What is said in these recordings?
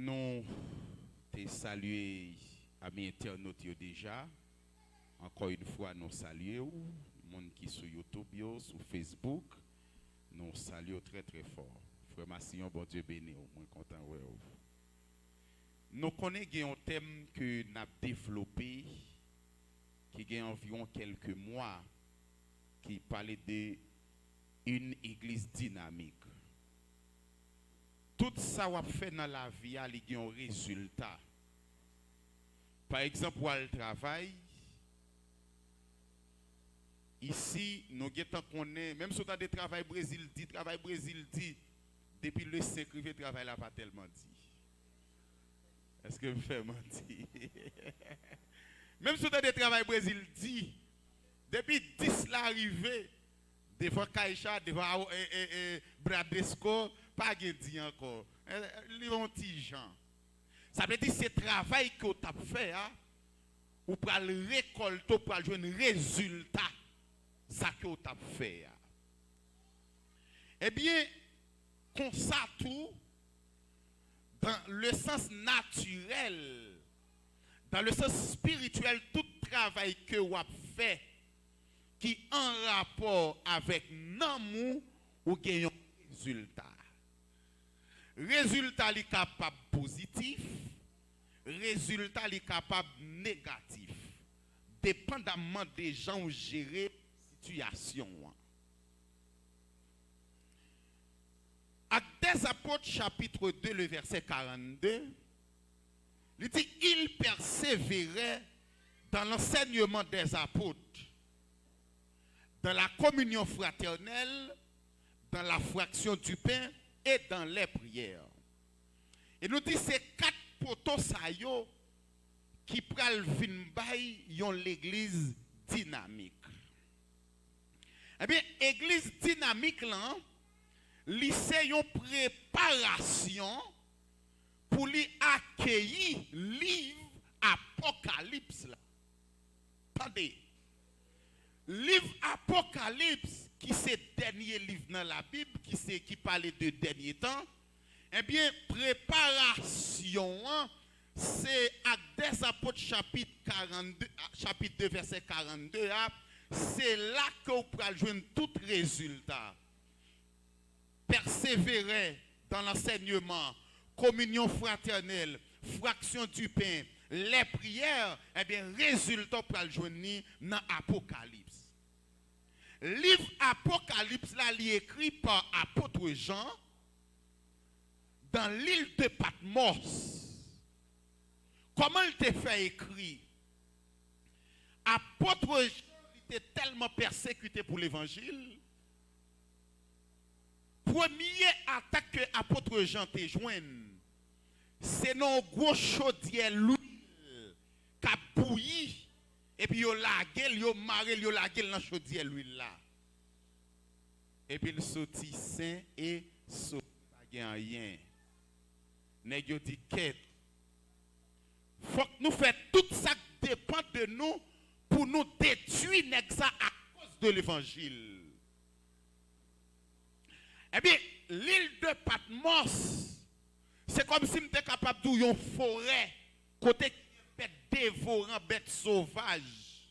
Nous te salué à mes internautes yo déjà. Encore une fois, nous saluons les gens qui sont sur YouTube, sur Facebook. Nous saluons très très fort. Frère Massillon, bon Dieu béni, moins content. Ouais. Nous connaissons un thème que nous avons développé, qui a environ quelques mois, qui parlait de une église dynamique. Tout ça qu'on fait dans la vie, il y a un résultat. Par exemple, pour le travail, ici, nous avons même si on a des travail Brésil dit, depuis le 5 le travail n'a pas tellement dit. Est-ce que vous faites mentir? Même si on a des travail Brésil dit, depuis 10 l'arrivée, devant Kaïcha, devant Bradesco, pas dit encore. Les petits gens. Ça veut dire que c'est travail que tu as fait, hein, ou pour le récolter, pour jouer un résultat. Ça que tu as fait. Hein. Eh bien, comme ça tout, dans le sens naturel, dans le sens spirituel, tout travail que tu as fait, qui est en rapport avec l'amour, ou gagne un résultat. Résultat est capable positif, résultat est capable négatif, dépendamment des gens qui gèrent la situation. Actes des Apôtres, chapitre 2, le verset 42, il dit il persévérait dans l'enseignement des apôtres, dans la communion fraternelle, dans la fraction du pain et dans les prières. Et nous dit ces 4 poteaux saillots qui pral vin bay yon l'église dynamique. Eh bien, l'église dynamique là, c'est une préparation pour lui accueillir livre Apocalypse là. Attendez. Livre Apocalypse, qui c'est le dernier livre dans la Bible, qui parle de dernier temps, eh bien, préparation, hein, c'est Actes des Apôtres, chapitre 2, verset 42, hein, c'est là que vous pouvez joindre tout résultat. Persévérer dans l'enseignement, communion fraternelle, fraction du pain, les prières, eh bien, résultat pour le joindre dans Apocalypse. Livre Apocalypse, là, il est écrit par apôtre Jean dans l'île de Patmos. Comment il te fait écrire? Apôtre Jean était tellement persécuté pour l'évangile. Première attaque que apôtre Jean te joigne, c'est non gros chaudière l'huile qui a bouilli. Et puis, yo lagel, yo marel, yo lagel dans chaudière l'huile là. Et puis, il sortit saint et sauvé. Pas rien. Nèg yo dit quête. Faut que nous fassions tout ça qui dépend de nous pour nous détruire nèg ça à cause de l'évangile. Eh bien, l'île de Patmos, c'est comme si nous étions capables de une forêt côté bête dévorant, bête sauvage.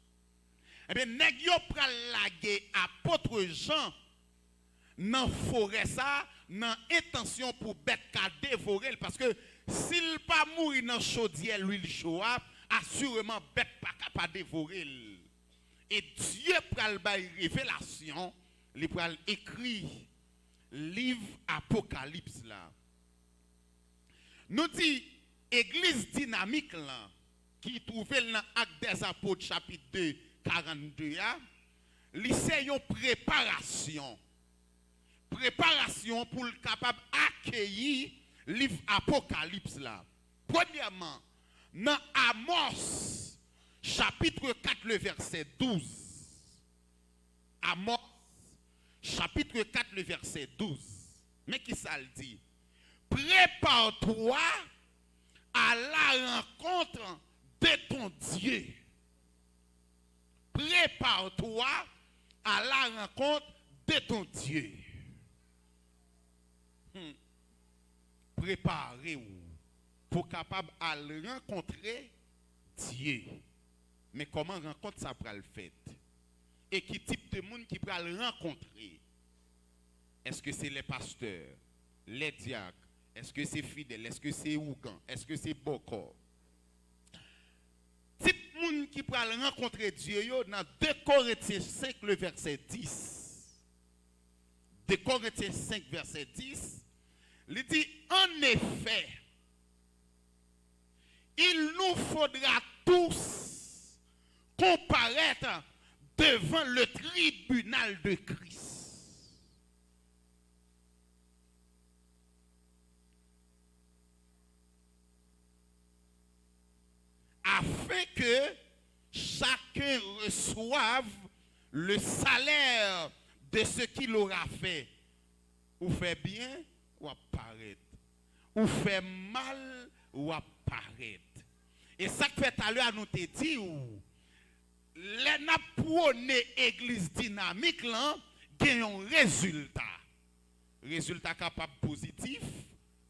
Eh bien, nèg yo pral laguer apôtre Jean dans forêt ça, dans intention pour bête ka dévorer parce que s'il pas mourir dans chaudière l'huile chaud, assurément bête pas capable dévorer. Et Dieu pral bay révélation, il pral écrit livre Apocalypse là. Nous dit église dynamique là qui trouvait dans Actes des Apôtres chapitre 2 42 c'est une préparation pour le capable accueillir livre Apocalypse là. Premièrement, dans Amos chapitre 4 le verset 12. Amos chapitre 4 le verset 12. Mais qui ça le dit? Prépare-toi à la rencontre de ton Dieu. Prépare-toi à la rencontre de ton Dieu. Préparez-vous. pour capable de rencontrer Dieu. Mais comment rencontre ça pour le faire? Et qui type de monde qui peut le rencontrer? Est-ce que c'est les pasteurs, les diacres? Est-ce que c'est fidèle? Est-ce que c'est Ougan? Est-ce que c'est Boko? Type de monde qui peut le rencontrer Dieu dans 2 Corinthiens 5, le verset 10. 2 Corinthiens 5, verset 10. Il dit, en effet, il nous faudra tous comparaître devant le tribunal de Christ. Afin que chacun reçoive le salaire de ce qu'il aura fait. Ou fait bien, ou apparaître. Ou fait mal, ou apparaître. Et ça que fait à l'heure, nous te dit, les napouné église dynamique, là, gagne un résultat. Résultat capable positif,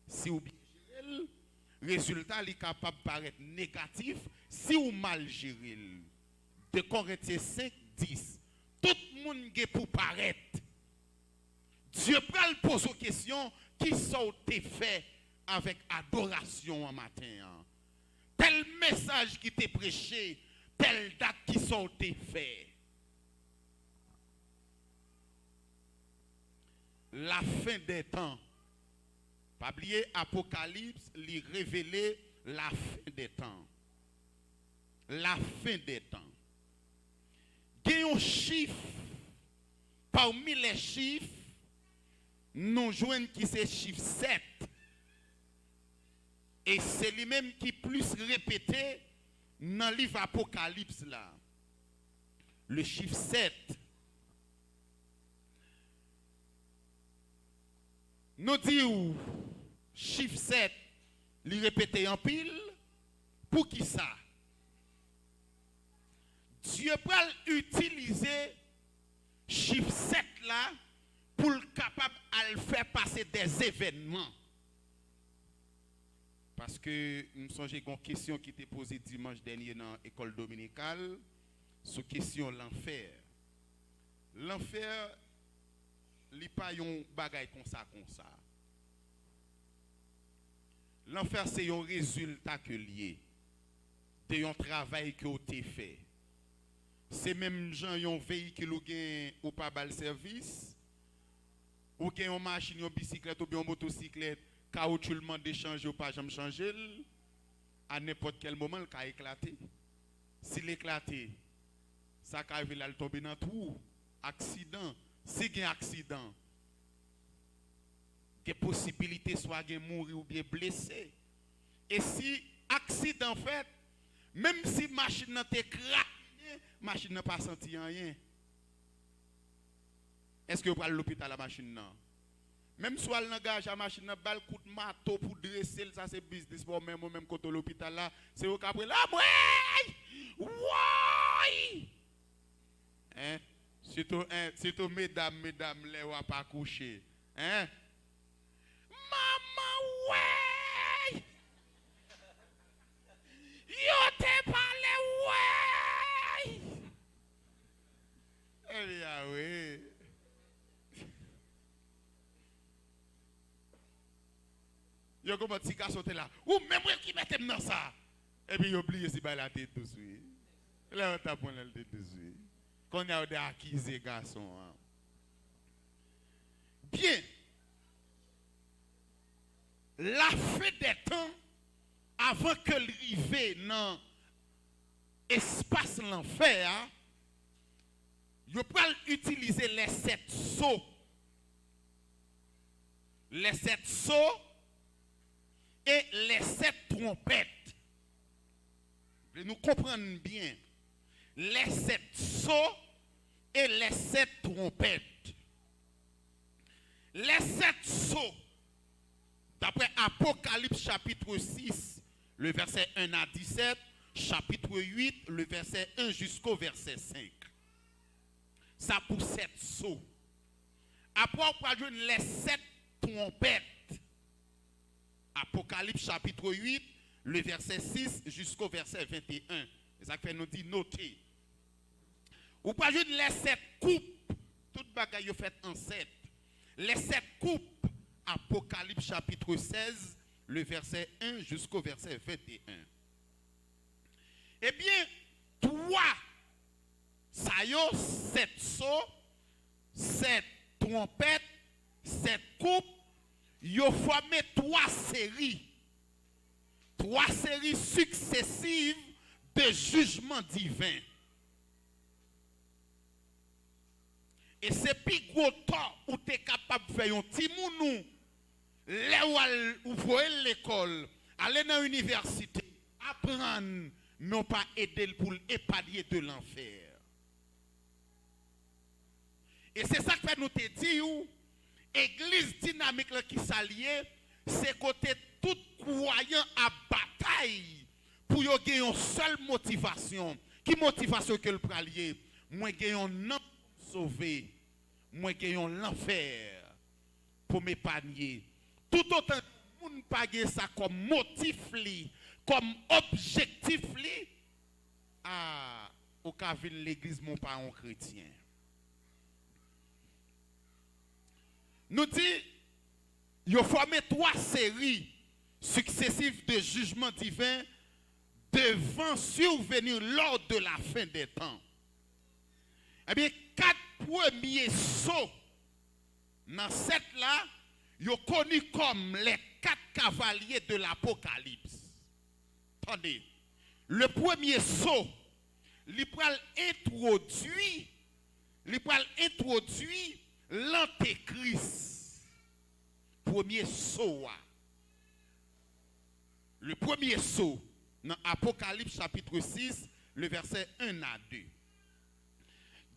si ou bien géré. Résultat li capable paraître négatif, si ou mal géré. De Corinthiens 5, 10. Tout le monde est pour paraître. Dieu pral pose aux questions qui sont fait avec adoration en matin. Tel message qui t'est prêché, telle date qui sont fait. La fin des temps. Pas oublier Apocalypse, lui révéler la fin des temps. La fin des temps. Il y a un chiffre, parmi les chiffres, nous jouons qui c'est chiffre 7. Et c'est lui-même qui plus répété dans le livre Apocalypse là. Le chiffre 7. Nous disons, chiffre 7, lui répéter en pile, pour qui ça? Dieu peut utiliser chiffre 7 là pour le capable de le faire passer des événements. Parce que nous songeons une question qui était posée dimanche dernier dans l'école dominicale, sur question l'enfer. L'enfer, il n'y a pas un bagage comme ça. L'enfer, c'est un résultat que lié de un travail que vous avez fait. C'est même gens qui ont un véhicule ou pas de service, ou qui ont une machine, une bicyclette ou bien une motocyclette, quand tu le demandes de changer ou pas, jamais changer, à n'importe quel moment, il peut éclater. S'il éclate, ça peut arriver là, il tombe dans tout. Accident. Si il y a un accident, il y a possibilité soit de mourir ou bien blessé. Et si accident fait, même si la machine n'a pas craqué, la machine n'a pas senti rien. Est-ce que vous parlez de l'hôpital la machine non? Même si elle engage la machine, elle a coup de marteau pour dresser, ça c'est business pour même côté l'hôpital là, c'est au cap là, ouais! Hein? Surtout mesdames, les ou pas coucher. Hein? Maman, ouais! Yo te parlé, ouais! Eh bien, oui. Yo comment petit garçon là. Ou même moi qui mettais dans ça. Et puis oublié si la tête tout de suite. Là on tape la tête tout de suite. Quand il y a des accusés garçons. Bien. La fin des temps avant que l'arrivée dans l'espace l'enfer, yo pral utiliser les 7 sceaux. Les 7 sceaux et les 7 trompettes. Nous comprenons bien. Les 7 sceaux et les 7 trompettes. Les 7 sceaux, d'après Apocalypse chapitre 6, le verset 1 à 17, chapitre 8, le verset 1 jusqu'au verset 5. Ça pour 7 sceaux. Après, on va jouer les 7 trompettes. Apocalypse Apocalypse chapitre 8, le verset 6 jusqu'au verset 21. C'est ça que nous dit noter. Ou pas juste les 7 coupes, toute bagaille fait en 7. Les 7 coupes, Apocalypse chapitre 16, le verset 1 jusqu'au verset 21. Eh bien, 3, ça y est, 7 sauts, 7 trompettes, 7 coupes, ils ont formé 3 séries. 3 séries successives de jugements divins. Et c'est plus gros temps où tu es capable de faire un petit mounou, là où vous voyez l'école, aller dans l'université, apprendre, non pas aider pour épargner de l'enfer. Et c'est ça que nous te dit, église dynamique là, qui s'allie, c'est côté tout croyant à bataille pour y avoir une seule motivation. Qui motivation que le pralier? Moi, j'ai un nom sauvé. Moi, j'ai l'enfer pour m'épargner. Tout autant que nous ne pas ça comme motif, comme objectif, au cas où l'église, mon parent chrétien. Nous dit, il a formé 3 séries successives de jugements divins devant survenir lors de la fin des temps. Eh bien, 4 premiers sauts dans cette là, ils sont connus comme les 4 cavaliers de l'Apocalypse. Attendez, le premier saut, il pral introduit l'antéchrist. Premier saut. Le premier saut dans Apocalypse chapitre 6, le verset 1 à 2.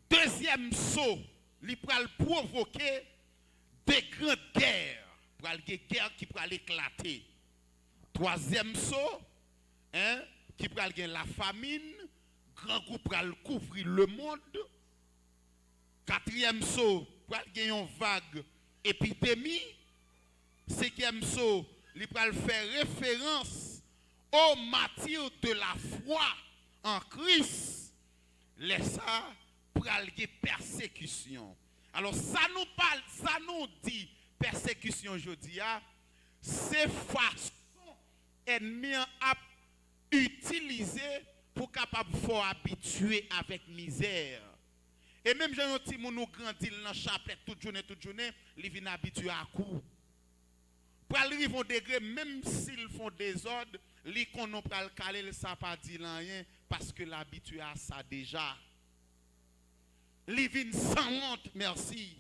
Deuxième saut, il pral provoquer des grandes guerres. Des guerres qui pral éclater. Troisième saut, qui pral gagner la famine. Grand groupe pral couvrir le monde. Quatrième saut, pral gagner une vague épidémie. Cinquième saut, il pral faire référence aux martyrs de la foi en Christ. Laisse ça pral gagner persécution. Alors ça nous parle, ça nous dit persécution aujourd'hui, c'est façon ennemi à utiliser pour capable faut habituer avec misère. Et même j'ai un petit moun nous grandit dans la chapelet toute journée, ils viennent habituer à coup. Pour arriver au degré, même s'ils font des ordres, les qu'on n'a pas le caler, ça pas dit rien parce que l'habitué à ça déjà. Ils viennent sans honte, merci.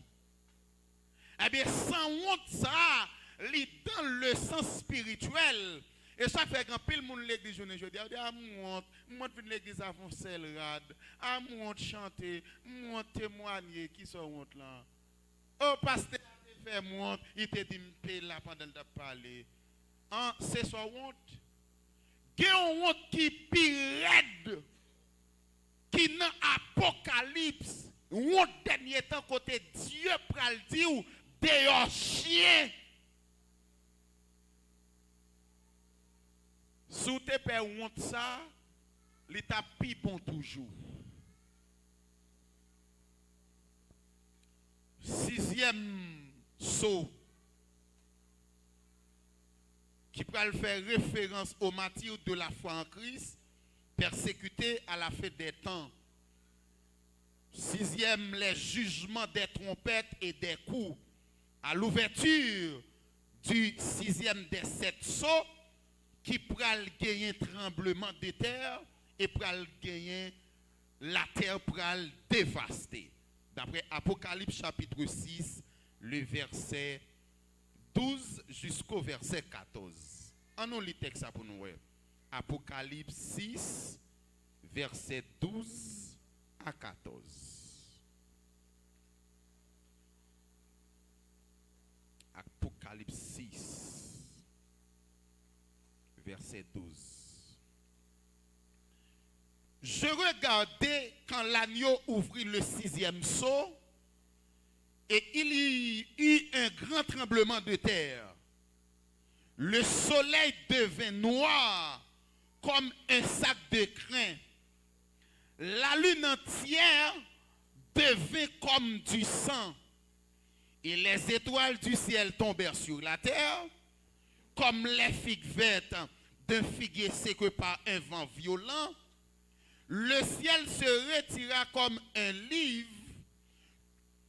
Eh bien, sans honte, ça, li dans le sens spirituel. Et ça fait grand pile moun l'église journée je dis ah monte vinn l'église à fond sel rad ah monte chanter monte témoigner qui sont honte là oh pasteur fait monte il te dit me là pendant de parler hein c'est soit honte gen honte qui pire raide qui dans Apocalypse honte dernier temps côté Dieu pral dire dehors chien. Sous tes pères honte ça, l'état pi bon toujours. Sixième saut qui peut faire référence aux martyrs de la foi en Christ, persécutés à la fin des temps. Sixième, les jugements des trompettes et des coups. À l'ouverture du sixième des 7 sauts, qui pral gagner tremblement de terre et pral gagner la terre pral dévastée. D'après Apocalypse chapitre 6, le verset 12 jusqu'au verset 14. On nous lit texte pour nous. Apocalypse 6, verset 12 à 14. Apocalypse 6. Verset 12. Je regardais quand l'agneau ouvrit le 6e sceau et il y eut un grand tremblement de terre. Le soleil devint noir comme un sac de crin. La lune entière devint comme du sang. Et les étoiles du ciel tombèrent sur la terre comme les figues vertes d'un figuier séché par un vent violent. Le ciel se retira comme un livre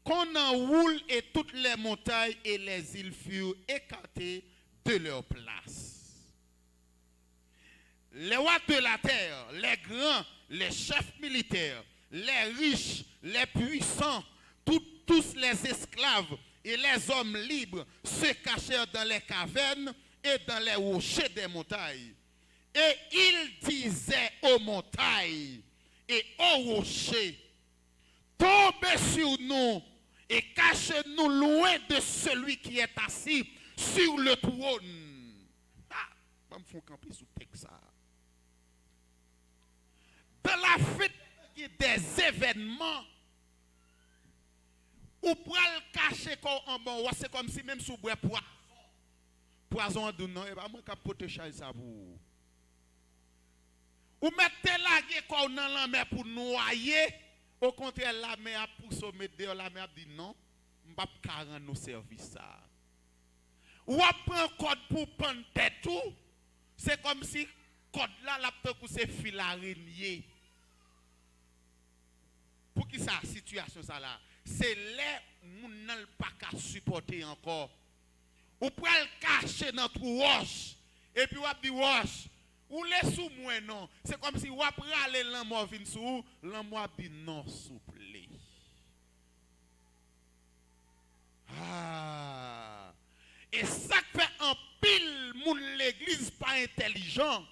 qu'on enroule et toutes les montagnes et les îles furent écartées de leur place. Les rois de la terre, les grands, les chefs militaires, les riches, les puissants, tous les esclaves et les hommes libres se cachèrent dans les cavernes et dans les rochers des montagnes. Et ils disaient aux montagnes et aux rochers, tombez sur nous et cachez-nous loin de celui qui est assis sur le trône. Ah, je me faire camper sous texte ça. Dans la fête des événements, ou pour le cacher en bon, c'est comme si même sous bois poison en non, et pas moi qui protéger ça pour. Ou mettez la guerre dans la mer pour noyer, au contraire la mer a poussé mettre dehors, la mer dit non, on va pas rendre nos services ça. Ou prend code pour prendre tête tout, c'est comme si code là la c'est fil araignée. Pour qui ça situation ça là, c'est les moun nan pas qu'à supporter encore. Ou pour le cacher dans tout roche et puis ou dit roche ou les sous moi non, c'est comme si ou après aller l'amour vinn sous, l'amour dit non souple. Ah. Et ça fait un pile moun l'église pas intelligent.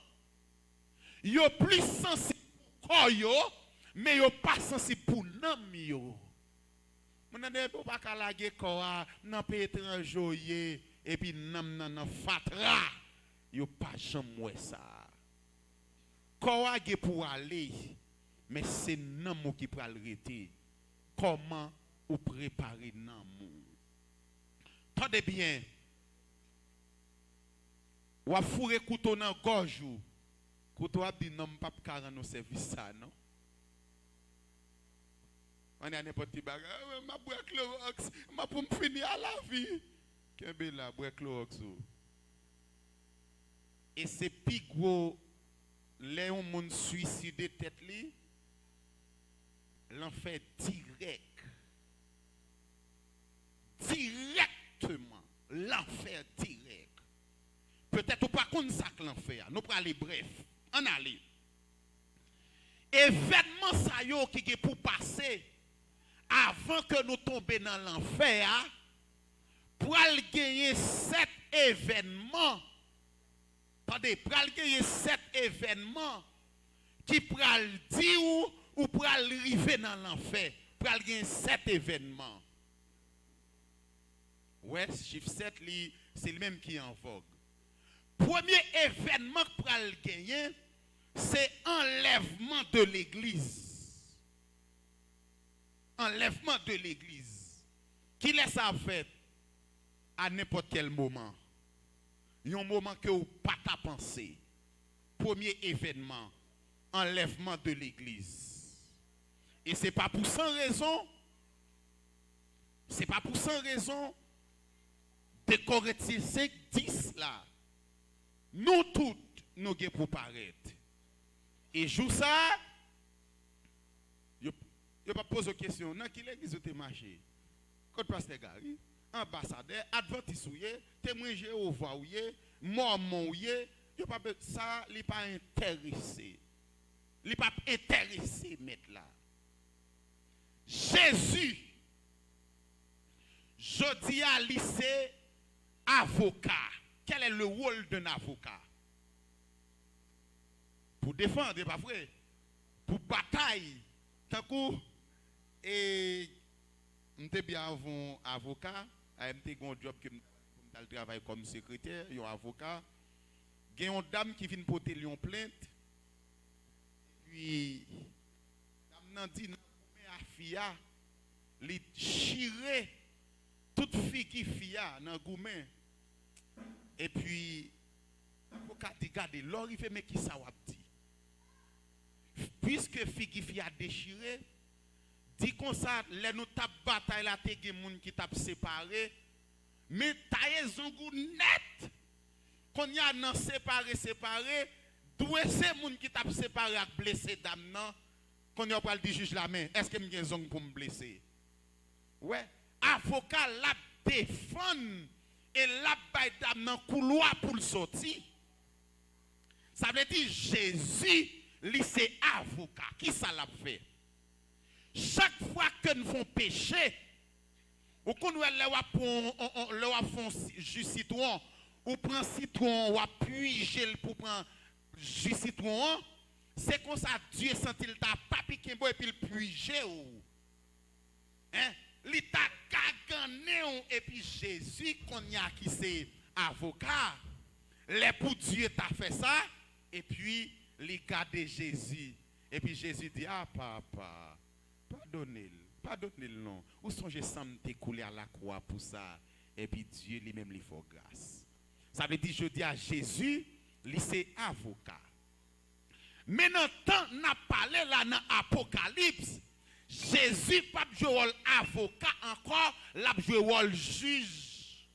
Yo plus sensible pour yo, mais yo pas sensible pour nam yo. Mon ne peut pas kalager quoi nan pays étranger et puis nam nan fatra. Yo pas jamais ça. Quoi ge pour aller, mais c'est nam qui pral rete. Comment ou préparer nam? Tendez bien. Ou a fourré couteau dans gorge ou couteau a dit non pas rendre nos services ça non. On a n'importe qui bagarre ma boire Clorox ma pour me finir à la vie. Kembe la boire Clorox. Et c'est plus gros les monde suicider tête li l'enfer direct. Directement l'enfer direct. Peut-être pas qu'on ça que l'enfer. Nous prenons aller bref. On aller. Événement ça yo qui est pour passer avant que nous tombions dans l'enfer pour aller gagner 7 événements. Attendez, pour aller gagner 7 événements qui pour dire ou pour arriver dans l'enfer. Pour aller gagner 7 événements. Ouais, chiffre 7 c'est le même qui est en vogue. Premier événement pour le gagner, c'est enlèvement de l'église. Enlèvement de l'église. Qui laisse ça faire à n'importe quel moment. Il y a un moment que vous pas ta pensée. Premier événement, enlèvement de l'église. Et ce n'est pas pour sans raison. C'est pas pour sans raison. De Corinthiens 5, 10 là. Nous toutes, nous sommes pour paraître. Et joue ça, je ne pas poser de question. Dans quelle église vous marché? Quand pasteur Gary, ambassadeur, adventiste, témoin Jéhovah, mormon, ça n'est pas intéressé. Il n'est pas intéressé, mettre là. Jésus, je dis à lycée, avocat. Quel est le rôle d'un avocat? Pour défendre, pas vrai? Pour bataille. Tant que, et, m'étais bien avant avocat, m'étais un job que je travaille comme secrétaire, un avocat. Il y a une dame qui vient porter une plainte. Puis, la dame dit, non, à fia, il chire toute fille qui fia dans le goumen. Et puis, l'avocat dit, regardez, l'or, il fait, mais qui ça va dit? Puisque Figifi a déchiré, dit comme ça, les nous tap bataille la te gen moun qui tap séparé, mais taille zongou net, qu'on y a nan séparé, d'où c'est moun qui tap séparé ak blessé dame nan, qu'on y a pas le dit juge la main, est-ce que m'gen zong pour me blesser? Ouais, avocat la défend et la bay dame nan couloir pour le sortir. Ça veut dire Jésus, lui c'est avocat. Qui ça l'a fait? Chaque fois que nous faisons péché, ou qu'on nous le font jus citron, ou prend citron, ou appuie pour prendre jus citron, c'est comme ça Dieu sent il t'a pas piqué et puis il puige ou. Hein? Il t'a gagné et puis Jésus qu'on y a qui c'est avocat. Les pour Dieu t'a fait ça et puis il garde Jésus. Et puis Jésus dit ah papa, pardonnez-le non. Où songez semble t'écouler à la croix pour ça et puis Dieu lui-même lui fait grâce. Ça veut dire je dis à Jésus, lui c'est avocat. Maintenant, tant n'a parlé là dans l'Apocalypse, Jésus pas joué rôle avocat encore, l'a joué rôle juge.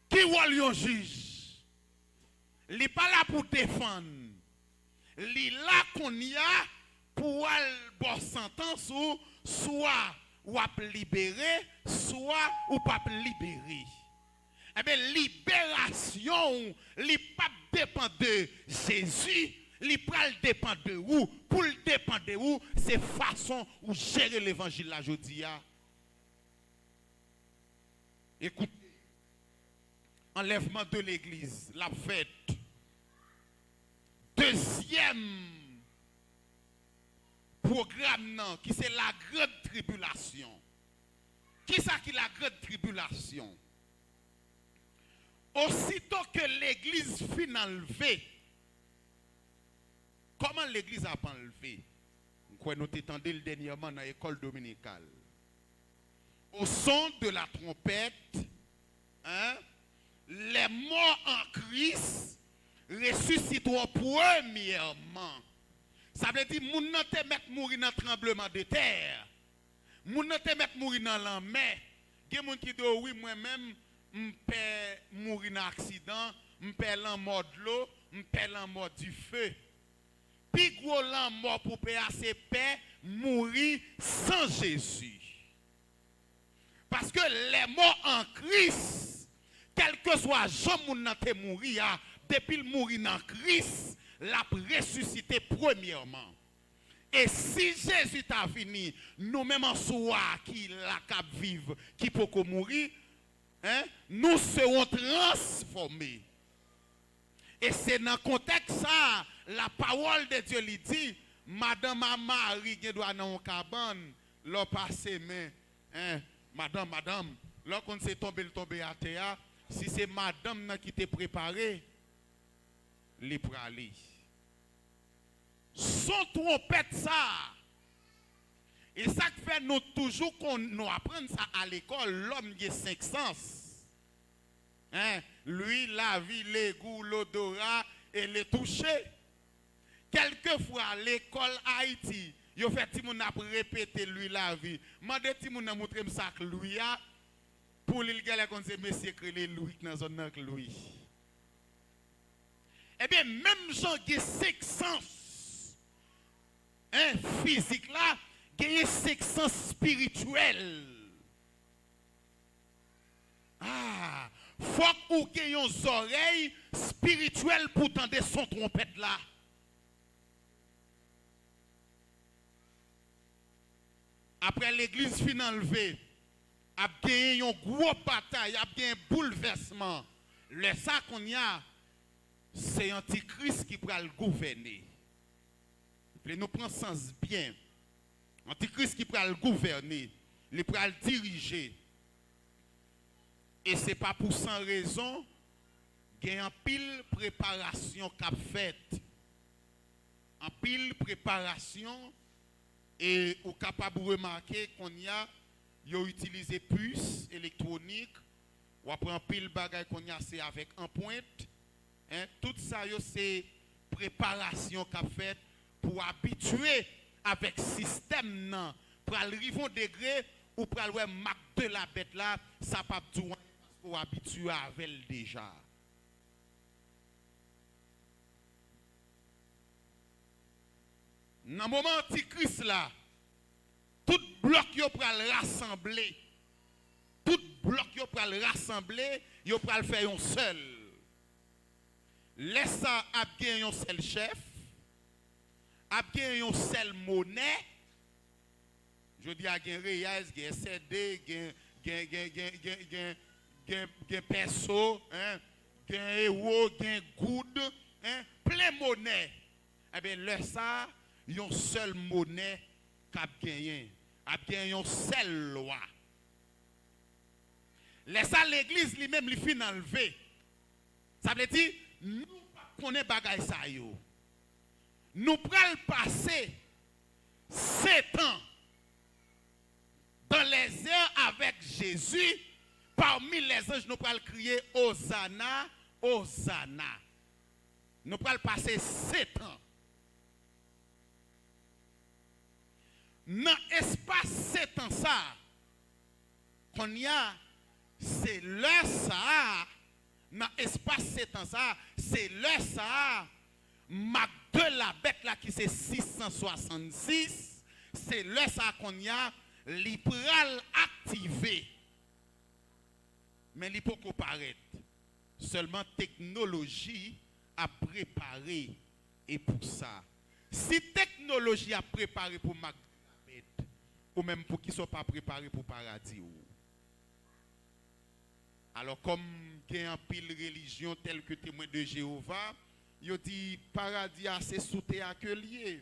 Qui rôle un juge? Il n'est pas là pour défendre. Il est là qu'on y a pour avoir sentence ou soit ou libérer, soit ou pas libérer. Eh bien, libération, il pas dépend de Jésus. Il dépend de vous. Pour le dépendre de vous, c'est façon où gérer l'évangile là aujourd'hui. Écoutez, enlèvement de l'église, la fête. Deuxième programme non, qui c'est la grande tribulation. Qui ça qui la grande tribulation? Aussitôt que l'église finit enlevée, comment l'église a pas enlevé? Nous avons entendu dernièrement dans l'école dominicale. Au son de la trompette, hein, les morts en Christ ressusciteront premièrement. Ça veut dire que nous ne te mettre mourir dans le tremblement de terre. Nous ne te mettre mourir dans la mer. Il y a des gens qui disent oui, moi-même, je peux mourir dans l'accident, je peux la mort de l'eau, je peux la mort du feu. Puis gros la mort pour payer ses paix, mourir sans Jésus. Parce que les morts en Christ, quel que soit Jean moun nan te mourir, depuis le mourir en Christ, l'a ressuscité premièrement. Et si Jésus t'a fini, nous-mêmes en soi qui la cap vivre, qui peut mourir, hein, nous serons transformés. Et c'est dans le contexte ça, la parole de Dieu lui dit, Madame Marie qui doit dans une cabane, l'on passe mais hein, madame, lorsqu'on s'est tombé à terre, si c'est madame qui t'est préparé, les pour aller. Son trompette ça. Et ça fait nous toujours qu'on nous apprend ça à l'école, l'homme qui a 5 sens. Hein? Lui, la vie, les goûts, l'odorat et les toucher. Quelquefois, à l'école Haïti, il fait que mon a répété lui la vie. Mande ti moun a montré ça que lui a pour lui gars comme c'est monsieur créé Louis dans zone avec Louis. Eh bien même gens qui 5 sens hein physique là, qui 5 sens spirituel. Ah, faut ou gagne des oreilles spirituelles pour entendre son trompette là. Après l'église fin enlevée, a gagné une grosse bataille, a gagné un bouleversement. Le ça qu'on y a, c'est Antichrist qui va le gouverner. Nous prenons sens bien. Antichrist qui va le gouverner, il va le diriger. Et ce n'est pas pour sans raison qu'il y a une pile préparation qu'a faite. En pile préparation. Et vous capable de remarquer qu'on y a utilisé puces électroniques ou après un pile bagay qu'on y a c'est avec un pointe. Hein? Tout ça c'est préparation qu'a fait pour habituer avec système nan pour arriver au degré ou pour aller marque de la bête là, ça pas du parce qu'on habitué avec elle déjà. Dans le moment antichrist là, tout bloc yo pral rassembler. Tout bloc yo pral rassembler, yo pral faire un seul. Laisse ça a bien un seul chef, a bien un seul monnaie. Je dis à gen Reyes, gen CD, gen perso, hein, gen euro, gen good, hein, plein monnaie. Eh bien, laisse ça une seule monnaie qu'a gagné, a gagné une seule loi. Laisse l'église lui-même lui fin enlever. Ça veut dire nous connaissons bagay ça yo. Nous pral passer 7 ans dans les airs avec Jésus. Parmi les anges nous pral crier Hosanna, Hosanna. Nous pral passer 7 ans. Dans l'espace 7 ans ça, qu'on y a, c'est le ça, dans l'espace 7 ans ça, c'est le ça, Mac de la bête là qui c'est 666, c'est le ça qu'on y a, l'ipral activé. Mais il faut qu'on paraître. Seulement technologie a préparé et pour ça. Si technologie a préparé pour Mac ou même pour qui ne sont pas préparés pour le paradis. Alors, comme il y a un pile religion telle que témoin de Jéhovah, il dit paradis c'est sous terre que lié.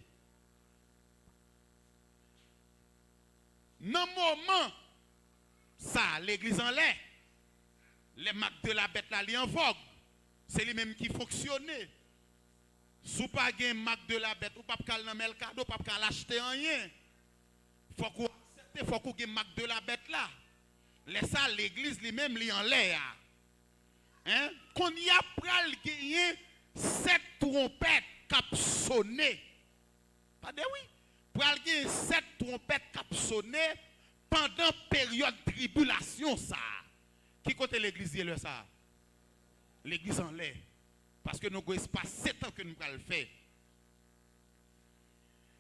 Dans le moment, ça, l'église en l'air, les marques de la bête là, en vogue, c'est lui-même qui fonctionnait. Si vous n'avez pas de marque de la bête, vous ne pouvez pas le cadeau, vous ne pouvez pas l'acheter rien. Il faut qu'on accepte, il faut qu'on ait marque de la bête là. Laisse ça, l'église lui-même, li en l'air. Hein? Qu'on y a pral gagné 7 trompettes qui sonné. Pas de oui. Pral gagné 7 trompettes qui sonné pendant période de tribulation ça. Qui côté l'église est ça? L'église en l'air. Parce que nous avons pas 7 ans que nous allons le faire.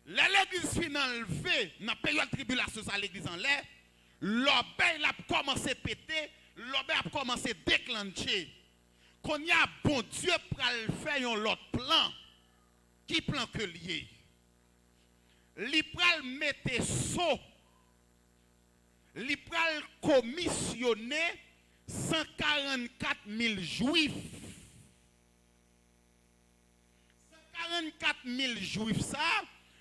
L'église finale fait dans la période de tribulation, ça l'église en l'air, l'obéi a commencé à péter, l'obéi a commencé à déclencher. Qu'on y a bon Dieu pour faire un autre plan. Qui plan que lié? Li pral mette saut. Li pral commissionner 144 000 juifs. 144 000 juifs ça.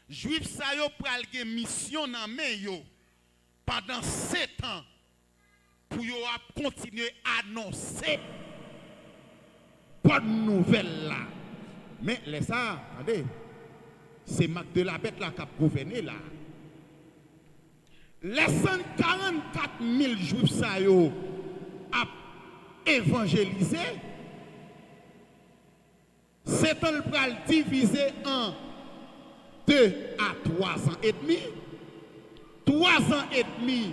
Juifs ça yo pral gen mission nan men yo pendant 7 ans pour yo a continuer à annoncer bonne nouvelle là. Mais les ça, attendez, c'est Mac de la bête là qui a gouverné là. Les 144 000 juifs ça yo a évangélisé. C'est un pral divisé en 2 à 3 ans et demi. 3 ans et demi,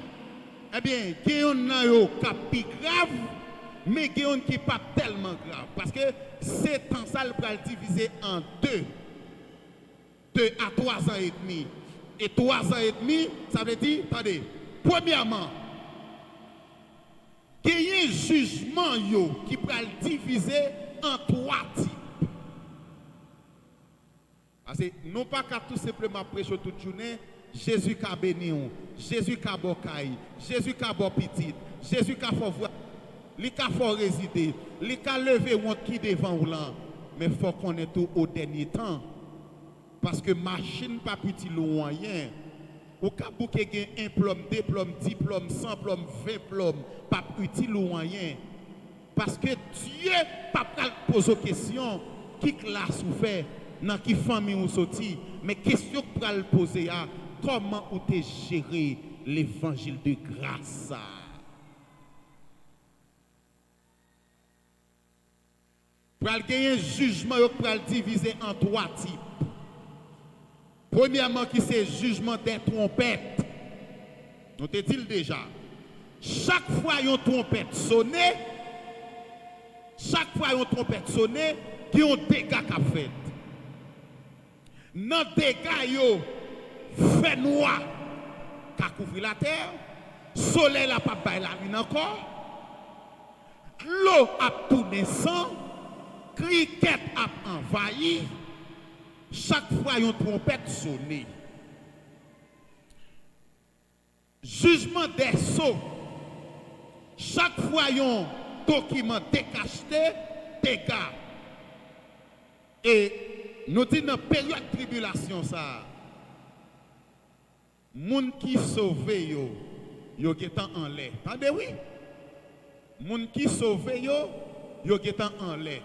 eh bien, il y a un qui est grave, mais il y a un qui n'est pas tellement grave. Parce que c'est temps ça, le pral divisé en 2 à 3 ans et demi. Et 3 ans et demi, ça veut dire, attendez, premièrement, il y a un jugement qui pral divisé en 3 types. Parce que non pas qu'à tout simplement prêcher toute journée, Jésus qui a béni, Jésus qui a bocaille, Jésus qui a bon petit, Jésus qui a fait voir, lui qui a fait résider, lui qui a levé ou qui devant ou là. Mais il faut qu'on ait tout au dernier temps. Parce que machine pas petit loin. Ou ka bouke gen 1 plomb, 2 plomb, 10 plomb, 100 plomb, 20 plomb, pas utile ou moyen. Parce que Dieu pas poser question qui classe ou fait, dans qui famille ou sorti, mais question que pral poser à comment ou te gérer l'évangile de grâce. Pour gagner un jugement, pour le diviser en trois types. Premièrement, qui c'est jugement des trompettes. Nous te dit déjà. Chaque fois une trompette sonne, qui ont dégâts qu'a fait. Dans dégâts yo fait noir qu'a couvrir la terre, soleil la pas bailler la lune encore. L'eau a tourné sang, cricket a envahi. Chaque fois une trompette sonne. Jugement des sceaux. Chaque fois un document décacheté, dégâts. Et nous disons dans la période de tribulation, ça, les gens qui sauvent, ils sont en l'air. Attendez, oui? Les gens qui sauvent, ils sont en l'air.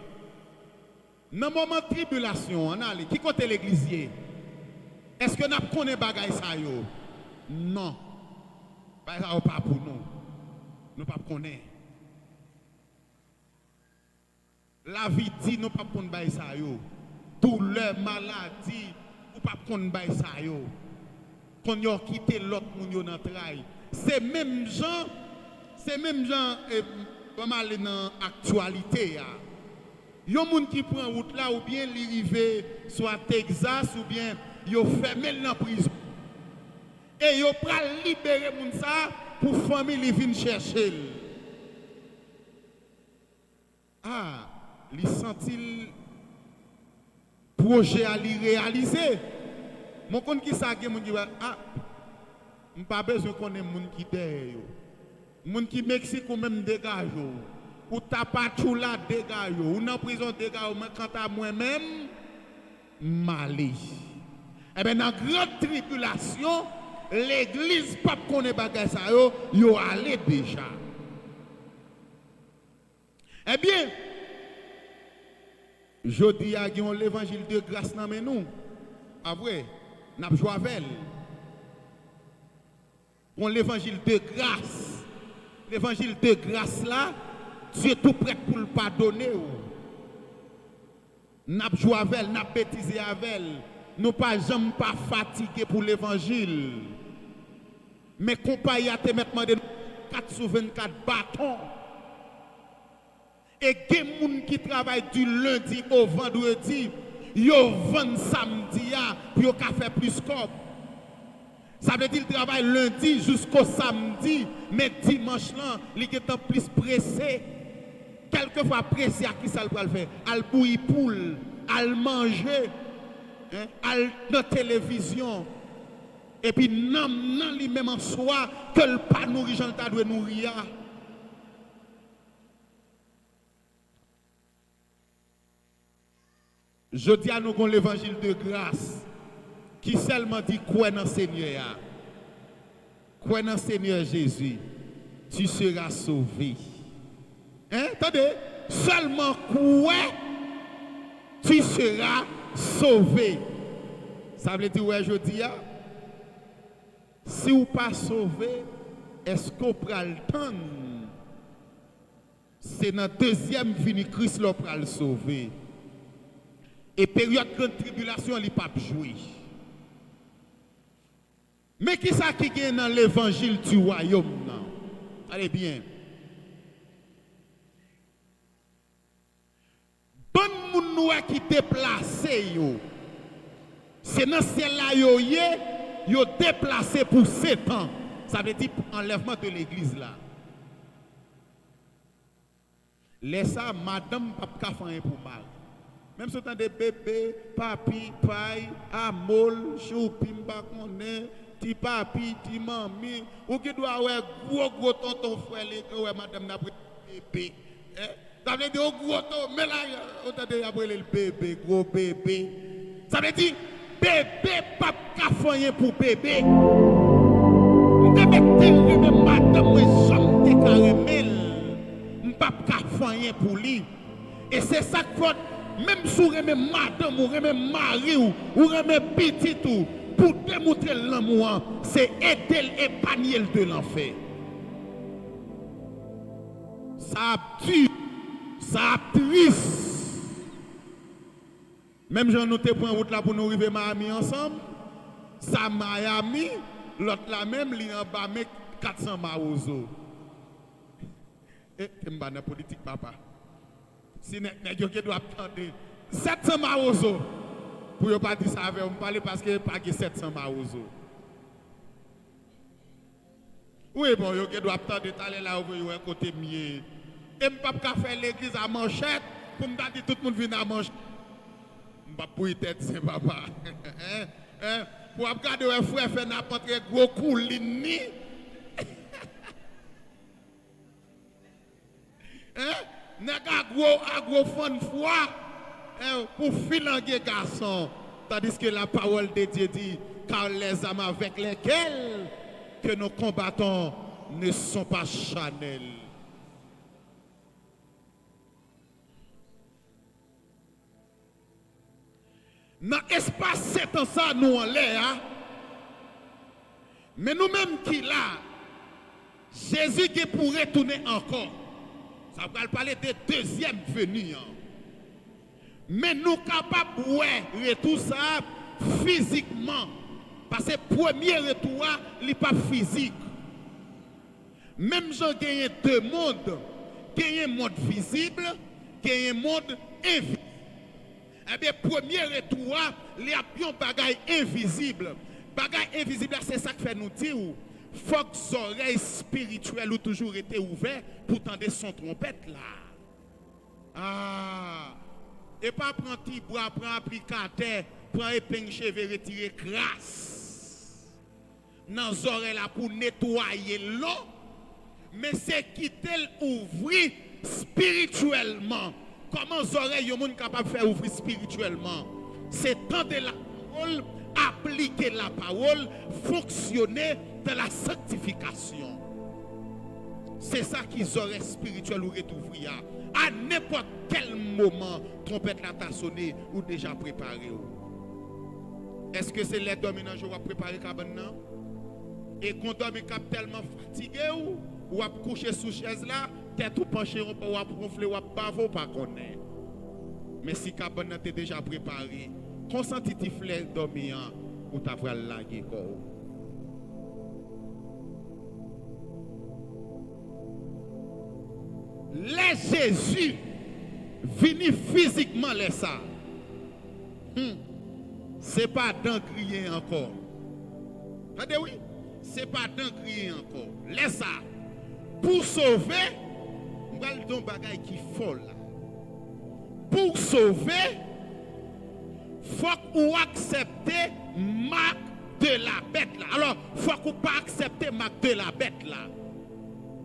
Dans le moment de tribulation, on a qui côté l'église? Est-ce que nous connaissons bagay ça? Non. Bagay ça pas pour nous. Nous ne connaissons pas. La vie dit nous ne connaissons pas ça. Douleur, maladie, ou pas connaissons ça. Quand nous avons quitté l'autre monde dans le travail. C'est même gens, comme aller dans l'actualité. Il y a des gens qui prennent route là, ou bien ils arrivent soit Texas, ou bien ils ferment dans la prison. Et ils prennent libérer les gens pour la famille venir chercher. Ah, ils sentent projet à réaliser. Mon compte qui ça, mon qui ah, je n'ai pas besoin de connaître les gens qui derrière. Les gens qui Mexique ou même dégage. Ou t'as pas tout là dégage. Ou dans prison dégage. Mais quant à moi-même, Mali. Eh bien, dans la grande tribulation, l'église pas connaît bagay ça yo allé déjà. Eh bien, je dis à l'évangile de grâce dans nous. Après, n'a pas joué avec. On l'évangile de grâce. L'évangile de grâce là, Dieu est tout prêt pour le pardonner. N'a pas joué avec, n'a pas bêtisé avec. Nous pas jamais pas fatigués pour l'évangile. Mais compagnie à te mettre de 4 sur 24 bâtons. Et il y a des gens qui travaillent du lundi au vendredi, ils vendent samedi pour qu'ils fassent plus de. Ça veut dire qu'ils travaillent lundi jusqu'au samedi, mais dimanche là, ils sont plus pressés. Quelquefois pressés à qui ça va le faire? À le bouillir poule, à le manger, à la télévision. Et puis, non, lui-même en soi, que le pas nourrir, j'en doit nourrir. Je dis à nous qu'on l'évangile de grâce qui seulement dit quoi dans le Seigneur. Quoi dans le Seigneur Jésus, tu seras sauvé. Hein? Attendez, seulement quoi tu seras sauvé. Ça veut dire, ouais, je dis, si vous pas sauvé, est-ce qu'on prend le temps? C'est dans la deuxième venue Christ qu'on prend le sauver. Et période de tribulation, il n'y a pas joué. Mais qui ça qui est dans l'évangile du royaume? Allez bien. Bon moun qui déplacé c'est dans celle-là yo déplacé pour 7 ans. Ça veut dire enlèvement de l'église là. Laisse ça madame pas faire pour mal. Même si vous avez des bébés, papi, paille, amol, choupi, m'bakonne, ti papi, ti mami, ou qui doit avoir gros tonton frère, ouais madame n'a pris bébé. Ça veut dire gros tonton, mais là, on t'a dit après le bébé, gros bébé. Ça veut dire bébé, pas faire pour bébé. On t'a dit madame, moi j'aime caramel, m'pas faire pour lui. Et c'est ça que même si vous aimez madame, vous aimez mari, vous aimez petit, pour démontrer l'amour, c'est aider et épargner de l'enfer. Ça a dur, ça a triste. Même j'en noté pour une route là pour nous arriver à Miami ensemble. Ça Miami, l'autre là même, il en bas 400 maozo. Et tu m'as dans politique papa. Si nèg qui doit attendre 700 maozo pour pas dire ça avec me parler parce que pas 700 maozo. Oui bon yo qui doit attendre aller là où un côté mieux. Et m'pas pas faire l'église à manchette pour me dire tout le monde vient à manchette. M'pas pour tête c'est papa. Pour regarder un frère faire n'importe quel gros coup l'ini. Nèg a gros fond foi pour filanguer garçon. Tandis que la parole de Dieu dit car les âmes avec lesquelles que nous combattons ne sont pas charnelles. Dans l'espace, c'est en ça, nous en l'air. Mais nous-mêmes qui là, Jésus qui pourrait retourner encore. Ça va parler de deuxième venue. Mais nous capables de retour ça physiquement. Parce que le premier retour, il n'est pas physique. Même si j'ai deux mondes, il y a un monde visible, il y a un monde invisible. Eh bien, premier retour, il y a un bagage invisible. Bagage invisible, c'est ça qui fait nous dire. Il faut que les oreilles spirituelles ont toujours été ouvertes pour entendre son trompette là. Ah! Et pas prendre petit bras, prendre applicateur, prendre épingle cheveux, retirer crasse. Dans les oreilles là pour nettoyer l'eau. Mais c'est quitter l'ouvrir spirituellement. Comment les oreilles sont capables de faire ouvrir spirituellement? C'est tendre la parole, appliquer la parole, fonctionner dans la sanctification. C'est ça qu'ils auraient spirituel ou ouvrir. À n'importe quel moment, trompette la t'a sonné ou déjà préparé. Est-ce que c'est les dominants qui ont préparé cabane? Et quand on est tellement fatigué ou à coucher sous chaise là, tête ou penché, ou à ronfler, ou à bavo, pas connaître. Mais si cabane t'es déjà préparé, consenti flèche dormir ou t'avoir lagué corps. Les Jésus vini physiquement les ça. C'est pas d'en crier encore. Attendez oui, c'est pas d'en crier encore. Les ça pour sauver, on va le don bagay qui folle. Pour sauver, faut qu'on accepte marque de la bête là. Alors, faut qu'on pas accepter marque de la bête là.